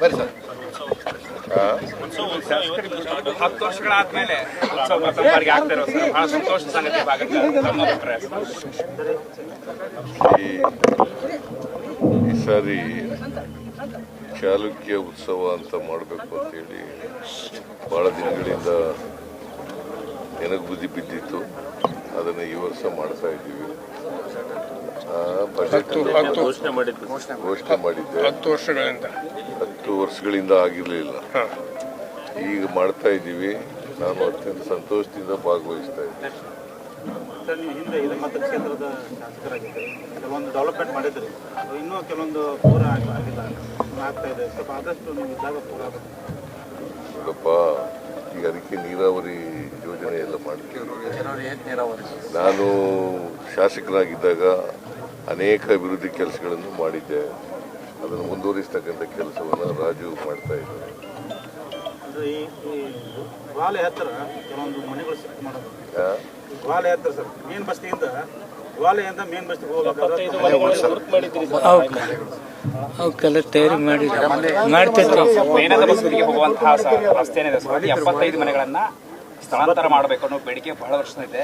10 ವರ್ಷಗಳಾದ್ಮೇಲೆ ಉತ್ಸವ ಪ್ರಥಮ ಬಾರಿಗೆ ಆಗ್ತಾ ಇರೋ ಸರ್, ಬಹಳ ಸಂತೋಷ ಸಂಗತಿ ಭಾಗಕ್ಕೆ ತಮ್ಮ ಅಭಿಪ್ರಾಯ. ಈ ಸಾರಿ ಚಾಲುಕ್ಯ ಉತ್ಸವ ಅಂತ ಮಾಡಬೇಕು ಅಂತೇಳಿ ಬಹಳ ದಿನಗಳಿಂದ ನೆನಗು ಬುದ್ಧಿ ಬಿದ್ದಿತ್ತು. ಅದನ್ನು ಈ ವರ್ಷ ಮಾಡ್ತಾ ಇದ್ದೀವಿ. ಬಜೆಟ್ ಘೋಷಣೆ ಮಾಡಿದ್ದೆ 10 ವರ್ಷಗಳಿಂದ ಆಗಿರಲಿಲ್ಲ. ಈಗ ಮಾಡ್ತಾ ಇದ್ದೀವಿ. ನಾನು ಅತ್ಯಂತ ಸಂತೋಷದಿಂದ ಭಾಗವಹಿಸ್ತಾ ಇದ್ದೀನಿ. ಸರ್, ನೀವು ಹಿಂದೆ ಇದು ಮತಕ್ಷೇತ್ರದ ಶಾಸಕರಾಗಿದ್ದರೆ ಕೆಲವೊಂದು ಡೆವಲಪ್ಮೆಂಟ್ ಮಾಡಿದ್ರಿ, ಇನ್ನೂ ಕೆಲವೊಂದು ಪೂರ ಆಗಿಲ್ಲ, ಆಗ್ತಾ ಇದೆ. ಸ್ವಲ್ಪ ಆದಷ್ಟು ನೀವು ಇದ್ದಾಗ ಪೂರ ಆಗುತ್ತೆ. ನೋಡಪ್ಪ, ಈಗ ಅದಕ್ಕೆ ನೀರಾವರಿ ಯೋಜನೆ ಎಲ್ಲ ಮಾಡ್ತೀವಿ. ನಾನು ಶಾಸಕರಾಗಿದ್ದಾಗ ಅನೇಕ ಅಭಿವೃದ್ಧಿ ಕೆಲಸಗಳನ್ನು ಮಾಡಿದ್ದೆ. ಅದನ್ನು ಮುಂದುವರಿಸ್ತಕ್ಕಂಥ ಕೆಲಸವನ್ನು ರಾಜು ಮಾಡ್ತಾ ಇದ್ದಾರೆ. ಅಂದರೆ ಈ ವಾಲೆ ಹತ್ತಿರ ಕೆಲವೊಂದು ಮನೆಗಳು ಶಿಫ್ಟ್ ಮಾಡೋದು, ವಾಲೆ ಹತ್ತಿರ ಸರ್, ಮೇನ್ ಬಸ್ತಿಯಿಂದ ವಾಲೆಯಿಂದ ಮೇನ್ ಬಸ್ತಿಗೆ ಅವಕ್ಕೆಲ್ಲ ತಯಾರಿ ಮಾಡ್ತಿರ್ತೀವಿ. ಮೇನದ ಬಸ್ತಿಗೆ ಹೋಗುವಂತಹ ರಸ್ತೆ ಏನಿದೆ ಸರ್, 75 ಮನೆಗಳನ್ನ ಸ್ಥಳಾಂತರ ಮಾಡಬೇಕು ಅನ್ನೋ ಬೇಡಿಕೆ ಬಹಳ ವರ್ಷ ಇದೆ.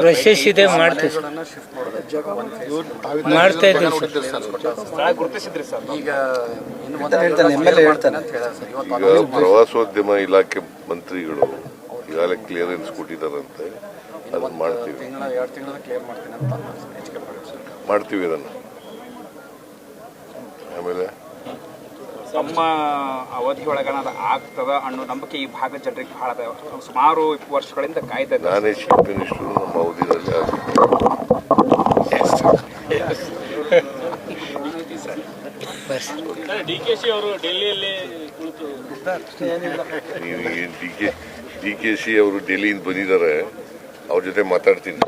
ಪ್ರೊಸೆಸ್ ಇದೆ, ಮಾಡ್ತಾ ಇದ್ದೀವಿ ಸ್ಥಳ ಗುರುತಿಸಿದ್ರಿ ಸರ್. ಈಗ ಪ್ರವಾಸೋದ್ಯಮ ಇಲಾಖೆ ಮಂತ್ರಿಗಳು ಈಗಾಗಲೇ ಕ್ಲಿಯರೆನ್ಸ್ ಕೊಟ್ಟಿದ್ದಾರಂತೆ. ಅದನ್ನು ಮಾಡ್ತೀವಿ ಅದನ್ನು. ಆಮೇಲೆ ತಮ್ಮ ಅವಧಿಯೊಳಗನ ಆಗ್ತದ ಅನ್ನೋ ನಂಬಿಕೆ ಈ ಭಾಗದ ಜನರಿಗೆ ಬಹಳ ಸುಮಾರು 20 ವರ್ಷಗಳಿಂದ ಕಾಯ್ತಾ ಇದ್ದಾರೆ. ನಾನೇ ಚೀಫ್ ಮಿನಿಸ್ಟರ್ ನಮ್ಮ ಅವಧಿಯಲ್ಲಿ DKC ಅವರು ಡೆಲ್ಲಿಯಲ್ಲಿ ನೀವು DKC ಅವರು ಡೆಲ್ಲಿಯಿಂದ ಬಂದಿದ್ದಾರೆ, ಅವ್ರ ಜೊತೆ ಮಾತಾಡ್ತೀನಿ.